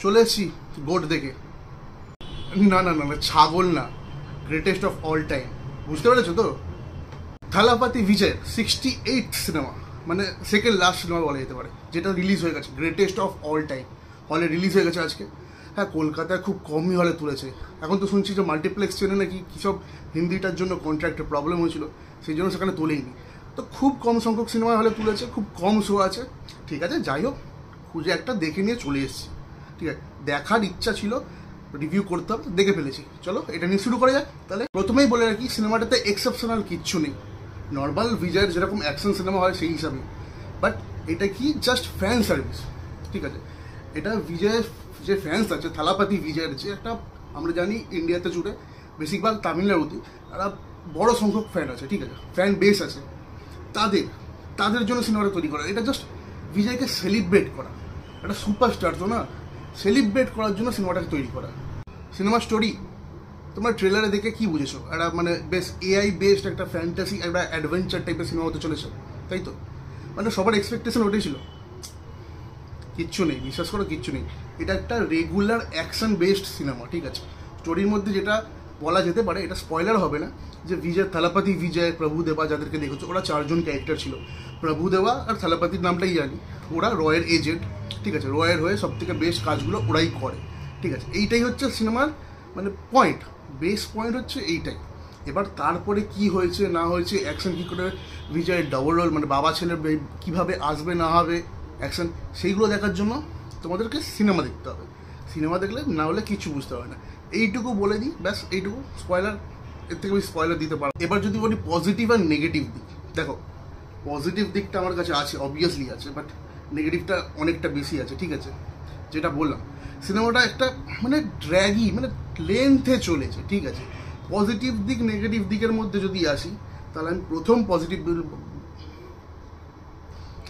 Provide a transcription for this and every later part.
চলে এসেছি গোট দেখে। না না না না, ছাগল না, গ্রেটেস্ট অফ অল টাইম, বুঝতে পেরেছো তো? থালাপাতি বিজয় 68th সিনেমা, মানে সেকেন্ড লাস্ট সিনেমা বলা যেতে পারে, যেটা রিলিজ হয়ে গেছে, গ্রেটেস্ট অফ অল টাইম। হলে রিলিজ হয়ে গেছে আজকে। হ্যাঁ, কলকাতায় খুব কমই হলে তুলেছে। এখন তো শুনছি যে মাল্টিপ্লেক্স চেনে নাকি কী সব হিন্দিটার জন্য কন্ট্রাক্টের প্রবলেম হয়েছিল, সেই জন্য সেখানে তোলেইনি। তো খুব কম সংখ্যক সিনেমা হলে তুলেছে, খুব কম শো আছে। ঠিক আছে, যাই হোক, খুঁজে একটা দেখে নিয়ে চলে এসেছি। ঠিক আছে, দেখার ইচ্ছা ছিল, রিভিউ করতাম, দেখে ফেলেছি। চলো এটা নিয়ে শুরু করা যাক। তাহলে প্রথমেই বলে রাখি, সিনেমাটাতে এক্সেপশনাল কিচ্ছু নেই, নর্মাল বিজয়ের যেরকম অ্যাকশন সিনেমা হয় সেই হিসাবে। বাট এটা কি জাস্ট ফ্যান সার্ভিস। ঠিক আছে, এটা বিজয়ের যে ফ্যান্স আছে, থালাপাতি বিজয়ের যে একটা, আমরা জানি ইন্ডিয়াতে জুড়ে বেশিরভাগ তামিলনাড়ুতে তারা বড় সংখ্যক ফ্যান আছে। ঠিক আছে, ফ্যান বেস আছে, তাদের জন্য সিনেমাটা তৈরি করা। এটা জাস্ট বিজয়কে সেলিব্রেট করা, একটা সুপারস্টার তো না, সেলিব্রেট করার জন্য সিনেমাটাকে তৈরি করা। সিনেমা স্টোরি তোমরা ট্রেলারে দেখে কি বুঝেছো? একটা মানে বেশ এআই বেসড একটা ফ্যান্টাসি, একটা অ্যাডভেঞ্চার টাইপের সিনেমা হতে চলেছে, তাই তো? মানে সবার এক্সপেকটেশন ওটাই ছিল। কিচ্ছু নেই, বিশ্বাস করো, কিচ্ছু নেই। এটা একটা রেগুলার অ্যাকশন বেসড সিনেমা। ঠিক আছে, স্টোরির মধ্যে যেটা বলা যেতে পারে, এটা স্পয়লার হবে না, যে বিজয়, থালাপাতি বিজয়, প্রভুদেবা যাদেরকে দেখেছো, ওরা 4 জন ক্যারেক্টার ছিল। প্রভুদেবা আর থালাপাতির নামটাই জানি, ওরা রয়ের এজেন্ট। ঠিক আছে, রয়ের হয়ে সব থেকে বেস্ট কাজগুলো ওরাই করে। ঠিক আছে, এইটাই হচ্ছে সিনেমার মানে পয়েন্ট, বেস পয়েন্ট হচ্ছে এইটাই। এবার তারপরে কি হয়েছে না হয়েছে, অ্যাকশন কী করে, বিজয়ের ডাবল রোল মানে বাবা ছেলে কীভাবে আসবে না হবে অ্যাকশন, সেইগুলো দেখার জন্য তোমাদেরকে সিনেমা দেখতে হবে। সিনেমা দেখলে না হলে কিছু বুঝতে হবে না। এইটুকু বলে দিই, ব্যাস এইটুকু। স্পয়লার, এর থেকে বেশি স্পয়লার দিতে পারো। এবার যদি বলি পজিটিভ আর নেগেটিভ দিক, দেখো পজিটিভ দিকটা আমার কাছে আছে, অবভিয়াসলি আছে, বাট নেগেটিভটা অনেকটা বেশি আছে। ঠিক আছে, যেটা বললাম, সিনেমাটা একটা মানে ড্র্যাগি, মানে লেন্থে চলেছে। ঠিক আছে, পজিটিভ দিক নেগেটিভ দিকের মধ্যে যদি আসি, তাহলে আমি প্রথম পজিটিভ,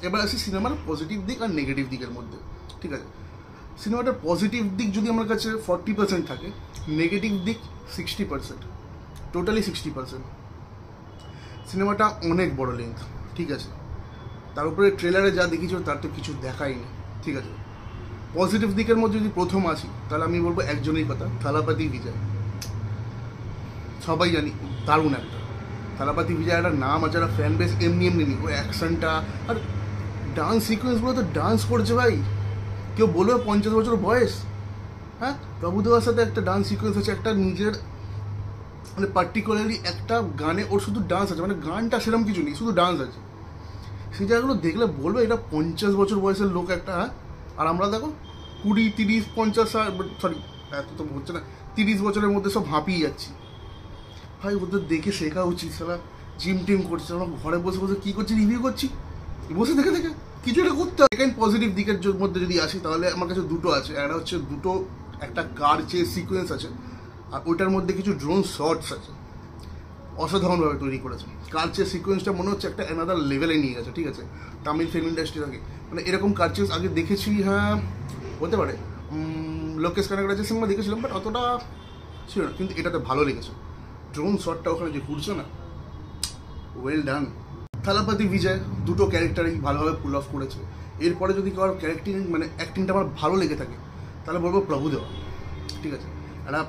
এবার আসি সিনেমার পজিটিভ দিক আর নেগেটিভ দিকের মধ্যে। ঠিক আছে, সিনেমাটার পজিটিভ দিক যদি আমার কাছে 40% থাকে, নেগেটিভ দিক 60%, টোটালি 60%। সিনেমাটা অনেক বড় লেন্থ। ঠিক আছে, তার উপরে ট্রেলারে যা দেখিয়েছিল তার তো কিছু দেখাইনি। ঠিক আছে, পজিটিভ দিকের মধ্যে যদি প্রথম আসি, তাহলে আমি বলবো একজনের কথা, থালাপাতি বিজয়। সবাই জানি দারুণ একটা থালাপাতি বিজয়, একটা নাম আছে, একটা ফ্যান বেস, এমনি এমনি নেই। ওই অ্যাকশনটা আর ডান্স সিকোয়েন্সগুলো তো ডান্স করছে ভাই, কেউ বলবে 50 বছর বয়স। হ্যাঁ, প্রভুদেবার সাথে একটা ডান্স সিকোয়েন্স আছে, একটা নিজের মানে পার্টিকুলারলি একটা গানে ওর শুধু ডান্স আছে, মানে গানটা সেরকম কিছু নেই, শুধু ডান্স আছে। সেই জায়গাগুলো দেখলে বলবে এটা 50 বছর বয়সের লোক একটা। হ্যাঁ, আর আমরা দেখো 20, 30, 50, সরি এত তো হচ্ছে না, 30 বছরের মধ্যে সব হাঁপিয়ে যাচ্ছি। ভাই ওদের দেখে শেখা উচিত। সারা জিম টিম করছে, আমরা ঘরে বসে বসে কী করছি, রিভিউ করছি, বসে দেখে দেখে কিছু একটা করতে হবে। সেকেন্ড পজিটিভ দিকের মধ্যে যদি আসি, তাহলে আমার কাছে দুটো আছে। একটা হচ্ছে একটা কার চেস সিকোয়েন্স আছে, আর ওইটার মধ্যে কিছু ড্রোন শটস আছে, অসাধারণভাবে তৈরি করেছে। কার চেস সিকোয়েন্সটা মনে হচ্ছে একটা অ্যানাদার লেভেলে নিয়ে গেছে। ঠিক আছে, তামিল ফিল্ম ইন্ডাস্ট্রি থেকে মানে এরকম কার চেস আগে দেখেছি, হ্যাঁ হতে পারে, লোকেশ কানাগড়া যে সিনেমা দেখেছিলাম, বাট অতটা ছিল না, কিন্তু এটাতে ভালো লেগেছে। ড্রোন শটটা ওখানে যে ঘুরছে না, ওয়েল ডান। থালাপাতি বিজয় দুটো ক্যারেক্টারই ভালোভাবে পুল অফ করেছে। এরপরে যদি কারো ক্যারেক্টিং মানে অ্যাক্টিংটা আমার ভালো লেগে থাকে, তাহলে বলবো প্রভুদেবা। ঠিক আছে, একটা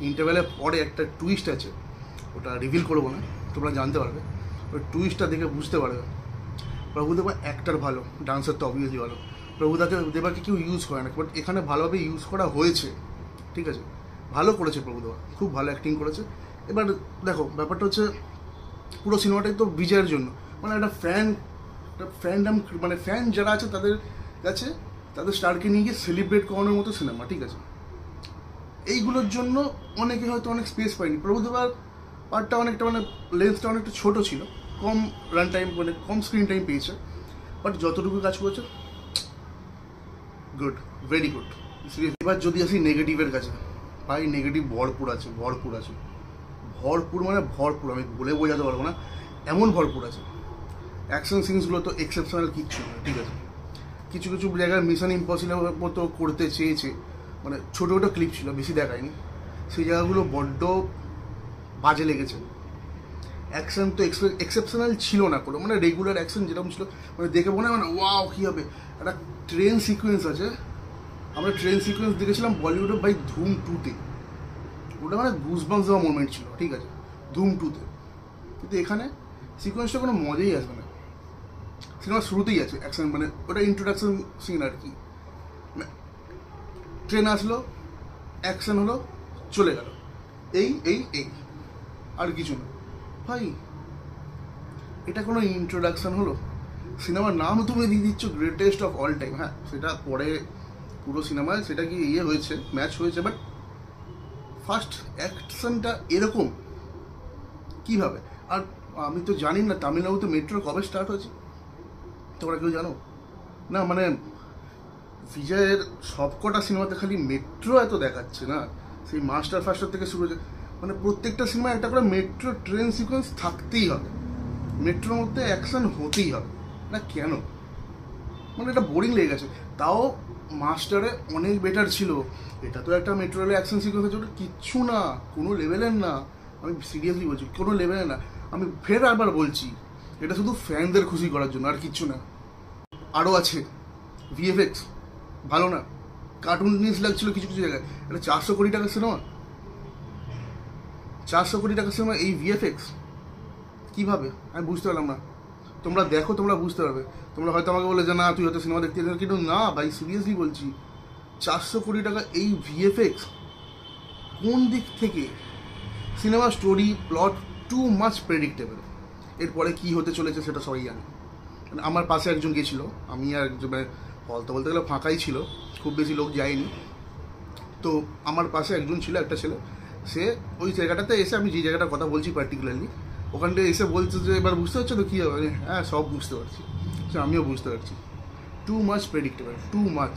ইন্টারভেলের পরে একটা টুইস্ট আছে, ওটা রিভিল করবো না, তোমরা জানতে পারবে। ওই টুইস্টটা দেখে বুঝতে পারবে প্রভুদেবা অ্যাক্টার ভালো, ডান্সার তো অবভিয়াসলি ভালো। দেবাকে কেউ ইউজ করে না, বাট এখানে ভালোভাবে ইউজ করা হয়েছে। ঠিক আছে, ভালো করেছে প্রভুদেবা, খুব ভালো অ্যাক্টিং করেছে। এবার দেখো ব্যাপারটা হচ্ছে, পুরো সিনেমাটাই তো বিজয়ের জন্য, মানে একটা ফ্যান্ডাম, মানে ফ্যান যারা আছে তাদের কাছে তাদের স্টারকে নিয়ে গিয়ে সেলিব্রেট করানোর মতো সিনেমা। ঠিক আছে, এইগুলোর জন্য অনেকে হয়তো অনেক স্পেস পায়নি। প্রভুদেবার পার্টটা অনেকটা মানে লেন্সটা অনেকটা ছোটো ছিল, কম রান টাইম, মানে কম স্ক্রিন টাইম পেয়েছে, বাট যতটুকু কাজ করেছে গুড, ভেরি গুড। এবার যদি আসি নেগেটিভের কাছে, ভাই নেগেটিভ ভরপুর আছে, ভরপুর আছে, ভরপুর মানে ভরপুর, আমি বলে বোঝাতে পারবো না, এমন ভরপুর আছে। অ্যাকশন সিনসগুলো তো এক্সেপশনাল কিচ্ছু না। ঠিক আছে, কিছু কিছু জায়গায় মিশন ইম্পসিবল মতো করতে চেয়েছে, মানে ছোটো ছোটো ক্লিপ ছিল, বেশি দেখায়নি, সেই জায়গাগুলো বড্ড বাজে লেগেছে। অ্যাকশন তো এক্সেপশনাল ছিল না কোনো, মানে রেগুলার অ্যাকশন যেরকম ছিল, মানে দেখে মনে হয় মানে ওয়াও কী হবে। একটা ট্রেন সিকোয়েন্স আছে, আমরা ট্রেন সিকোয়েন্স দেখেছিলাম বলিউডে বাই ধুম 2-তে, ওটা মানে গুজবাম্পস দেওয়া মোমেন্ট ছিল, ঠিক আছে, ধুম 2-তে। কিন্তু এখানে সিকোয়েন্সটা কোনো মজাই আসবে না। সিনেমা শুরুতেই আছে অ্যাকশন, মানে ওটা ইন্ট্রোডাকশন সিন আর কি, ট্রেন আসলো, অ্যাকশন হলো, চলে গেল, এই এই এই আর কিছু না। ভাই এটা কোনো ইন্ট্রোডাকশন হলো? সিনেমার নাম তুমি দিয়ে দিচ্ছ গ্রেটেস্ট অফ অল টাইম। হ্যাঁ, সেটা পরে পুরো সিনেমায় সেটা কি হয়েছে, ম্যাচ হয়েছে, বাট ফার্স্ট অ্যাকশনটা এরকম কিভাবে? আর আমি তো জানি না তামিলনাড়ুতে মেট্রো কবে স্টার্ট হয়েছে, তোমরা কেউ জানো? না মানে বিজয়ের সবকটা সিনেমাতে খালি মেট্রো এত দেখাচ্ছে না, সেই মাস্টার ফাস্টার থেকে শুরু হয়েছে, মানে প্রত্যেকটা সিনেমায় একটা করে মেট্রো ট্রেন সিকোয়েন্স থাকতেই হবে, মেট্রোর মধ্যে অ্যাকশন হতেই হবে না, কেন? মানে এটা বোরিং লেগে গেছে। তাও মাস্টারে অনেক বেটার ছিল, এটা তো একটা মেট্রো রেলে অ্যাকশন সিকোয়েন্স আছে, ওটা কিচ্ছু না, কোনো লেভেলের না, আমি সিরিয়াসলি বলছি কোনো লেভেলের না। আমি ফের আবার বলছি, এটা শুধু ফ্যানদের খুশি করার জন্য, আর কিচ্ছু না। আরও আছে ভিএফএক্স ভালো না, কার্টুন জিনিস লাগছিল কিছু কিছু জায়গায়। এটা 400 কোটি টাকার সিনেমা, 400 কোটি টাকার সিনেমা, এই ভিএফএক্স কীভাবে? আমি বুঝতে পারলাম না। তোমরা দেখো, তোমরা বুঝতে পারবে। তোমরা হয়তো আমাকে বলে যে না তুই হয়তো সিনেমা দেখতে, কিন্তু না ভাই, সিরিয়াসলি বলছি, 400 কোটি টাকা এই ভিএফএক্স কোন দিক থেকে? Cinema story plot too much predictable, এরপরে কী হতে চলেছে সেটা সবাই জানে। মানে আমার পাশে একজন গেছিলো, আমি আর একজন, মানে বলতে বলতে গেলে ফাঁকাই ছিল, খুব বেশি লোক যায়নি, তো আমার পাশে একজন ছিল, একটা ছেলে, সে ওই জায়গাটাতে এসে, আমি যে জায়গাটার কথা বলছি পার্টিকুলারলি, ওখানটা এসে বলছে যে এবার বুঝতে পারছো তো কী হবে? হ্যাঁ সব বুঝতে পারছি, আমিও বুঝতে পারছি। Too much predictable, too much.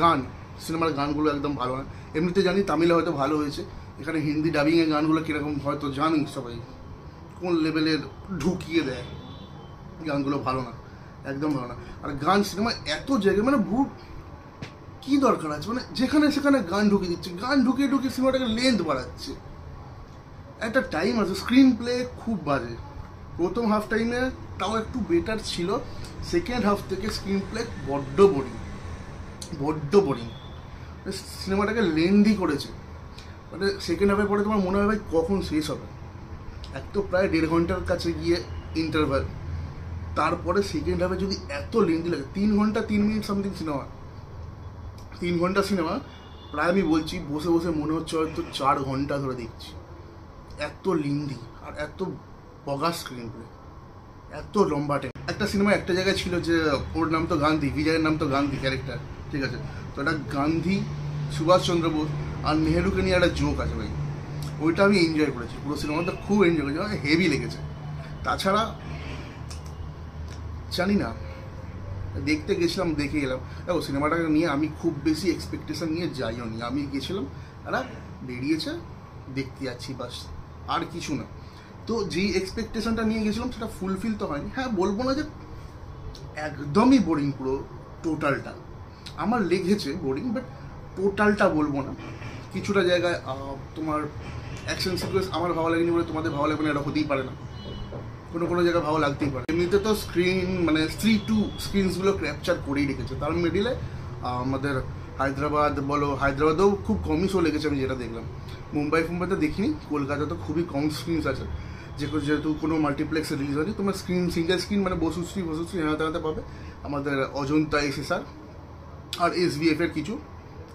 গান, সিনেমার গানগুলো একদম ভালো না। এমনিতে জানি তামিলে হয়তো ভালো হয়েছে, এখানে হিন্দি ডাবিংয়ের গানগুলো কীরকম হয়তো জানি সবাই, কোন লেভেলের ঢুকিয়ে দেয়, গানগুলো ভালো না, একদম ভালো না। আর গান সিনেমা এত জায়গায়, মানে কী দরকার আছে? মানে যেখানে সেখানে গান ঢুকিয়ে দিচ্ছে, গান ঢুকিয়ে ঢুকিয়ে সিনেমাটাকে লেন্থ বাড়াচ্ছে। একটা টাইম আছে, স্ক্রিন প্লে খুব বাজে, প্রথম হাফ টাইমে তাও একটু বেটার ছিল, সেকেন্ড হাফ থেকে স্ক্রিন প্লে বড্ড বোরিং, সিনেমাটাকে লেন্দি করেছে। মানে সেকেন্ড হাফের পরে তোমার মনে হয় ভাই কখন শেষ হবে, এক তো প্রায় 1.5 ঘন্টার কাছে গিয়ে ইন্টারভাল, তারপরে সেকেন্ড হাফে যদি এত লেন্দি লাগে, 3 ঘন্টা 3 মিনিট সামথিং সিনেমা, 3 ঘন্টা সিনেমা প্রায়, আমি বলছি বসে বসে মনে হচ্ছে হয়তো 4 ঘন্টা ধরে দেখছি, এত লিন্দি আর এত বগা স্ক্রিন প্লে, এত লম্বা টাইম। একটা সিনেমা একটা জায়গায় ছিল যে ওর নাম তো গান্ধী, বিজয়ের নাম তো গান্ধী ক্যারেক্টার, ঠিক আছে, তো এটা গান্ধী, সুভাষচন্দ্র বোস আর নেহেরুকে নিয়ে একটা জোক আছে ভাই, ওইটা আমি এনজয় করেছি, পুরো সিনেমাটা খুব এনজয় করেছি, মানে হেভি লেগেছে। তাছাড়া জানি না, দেখতে গেছিলাম, দেখে গেলাম, দেখো সিনেমাটাকে নিয়ে আমি খুব বেশি এক্সপেকটেশন নিয়ে যাইও নি, আমি গেছিলাম, এরা বেরিয়েছে, দেখতে যাচ্ছি বাস, আর কিছু না। তো যেই এক্সপেকটেশনটা নিয়ে গেছিলাম সেটা ফুলফিল তো হয়নি। হ্যাঁ, বলবো না যে একদমই বোরিং, পুরো টোটালটা আমার লেগেছে বোরিং, বাট টোটালটা বলবো না। কিছুটা জায়গায় তোমার অ্যাকশন সিকোয়েন্স আমার ভালো লাগেনি বলে তোমাদের ভালো লাগবে না, এটা হতেই পারে না, কোনো জায়গায় ভালো লাগতেই পারে। এমনিতে তো স্ক্রিন, মানে 3-2 স্ক্রিনসগুলো ক্যাপচার করেই রেখেছে, তার মিডিলে আমাদের হায়দ্রাবাদ বলো, হায়দ্রাবাদেও খুব কমই শো লেগেছে আমি যেটা দেখলাম, মুম্বাইতে দেখিনি, কলকাতা তো খুবই কম স্ক্রিনস আছে, যেহেতু কোনো মাল্টিপ্লেক্সে রিলিজ হয়নি, তোমার স্ক্রিন সিঙ্গেল স্ক্রিন, মানে বসুশ্রী হাতে পাবে, আমাদের অজন্তা এসএসআর আর এসভিএফের কিছু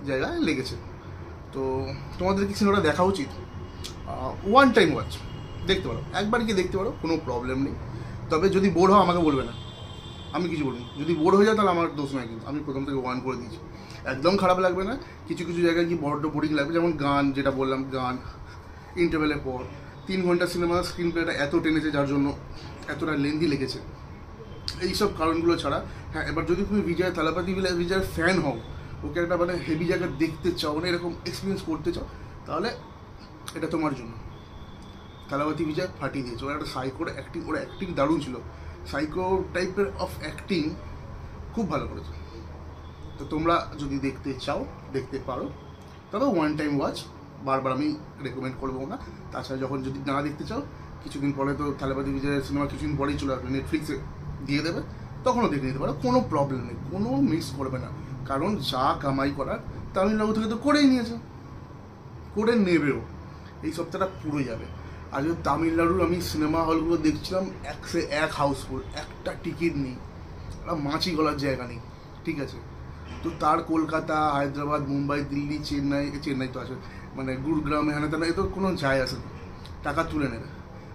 জায়গায় লেগেছে। তো তোমাদের কি সিনেমাটা দেখা উচিত? ওয়ান টাইম ওয়াচ দেখতে পারো, একবার গিয়ে দেখতে পারো, কোনো প্রবলেম নেই। তবে যদি বোর হও আমাকে বলবে না, আমি কিছু বলিনি, যদি বোর হয়ে যায় তাহলে আমার দোষ নয়, কিন্তু আমি প্রথম থেকে 1 করে দিয়েছি, একদম খারাপ লাগবে না। কিছু কিছু জায়গায় কি বড্ড বোরিং লাগবে, যেমন গান, যেটা বললাম, গান ইন্টারভেলের পর 3 ঘন্টা সিনেমা, স্ক্রিন প্লেটা এত টেনেছে যার জন্য এতটা লেন্দি লেগেছে, এইসব কারণগুলো ছাড়া। হ্যাঁ, এবার যদি তুমি বিজয় থালাপতি বিজয়ের ফ্যান হও, ওকে একটা মানে হেভি জায়গায় দেখতে চাও, মানে এরকম এক্সপিরিয়েন্স করতে চাও, তাহলে এটা তোমার জন্য। থালাপতি বিজয় ফাটিয়ে দিয়েছে, ওরা একটা সাইকোর অ্যাক্টিং, ওরা অ্যাক্টিং দারুণ ছিল, সাইকো টাইপের অফ অ্যাক্টিং খুব ভালো করেছে। তো তোমরা যদি দেখতে চাও দেখতে পারো, তবে ওয়ান টাইম ওয়াচ, বারবার আমি রেকমেন্ড করবো না। তাছাড়া যখন যদি না দেখতে চাও, কিছুদিন পরে তো থালাপতি বিজয়ের সিনেমা কিছুদিন পরেই চলে আসবে, নেটফ্লিক্সে দিয়ে দেবে, তখনও দেখে নিতে পারো, কোনো প্রবলেম নেই, কোনো মিস করবে না। কারণ যা কামাই করার তামিলনাড়ু থেকে তো করেই নিয়েছে, করে নেবেও। এই সপ্তাহটা পুরো যাবে। আর যদি তামিলনাড়ুর আমি সিনেমা হলগুলো দেখছিলাম, এক হাউসফুল, একটা টিকিট নেই, একটা মাছি গলার জায়গা নেই, ঠিক আছে। তো তার কলকাতা, হায়দ্রাবাদ, মুম্বাই, দিল্লি, চেন্নাই তো আছে, মানে গুরুগ্রাম, এখানে তেনা, এ তো কোনো যায় আসে না, টাকা তুলে নেবে।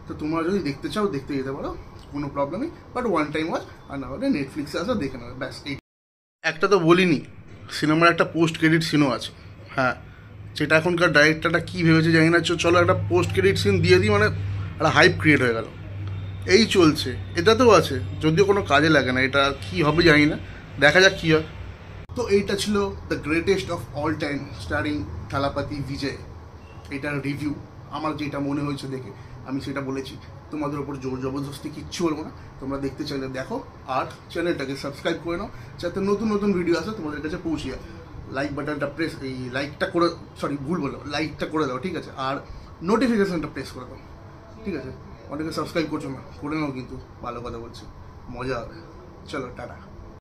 তো তোমরা যদি দেখতে চাও দেখতে যেতে পারো, কোনো প্রবলেম নেই, বাট ওয়ান টাইম ওয়াচ, আর না হলে নেটফ্লিক্সে আসা দেখে নেবে, ব্যাস। এই একটা তো বলিনি, সিনেমার একটা পোস্ট ক্রেডিট সিনও আছে, হ্যাঁ, যেটা এখনকার ডাইরেক্টরটা কী ভেবেছে জানি না, চলো একটা পোস্ট ক্রেডিট সিন দিয়ে দিই, মানে একটা হাইপ ক্রিয়েট হয়ে গেল। এই চলছে, এটাতেও আছে, যদিও কোনো কাজে লাগে না, এটা কী হবে জানি না, দেখা যাক কী হয়। তো এইটা ছিল the greatest of all time starring Thalapathy Vijay. এটার রিভিউ আমার যেটা মনে হয়েছে দেখে আমি সেটা বলেছি, তোমাদের ওপর জোর জবরদস্তি কিচ্ছু বলবো না, তোমরা দেখতে চাইলে দেখো, আর চ্যানেলটাকে সাবস্ক্রাইব করে নাও যাতে নতুন নতুন ভিডিও আসে তোমাদের কাছে পৌঁছে যায়। লাইক বাটনটা প্রেস, এই লাইকটা করে, সরি ভুল বলো, লাইকটা করে দাও, ঠিক আছে, আর নোটিফিকেশানটা প্রেস করে দাও, ঠিক আছে। অনেকে সাবস্ক্রাইব করছো না, করে নাও কিন্তু, ভালো কথা বলছি, মজা হবে। চলো টাটা।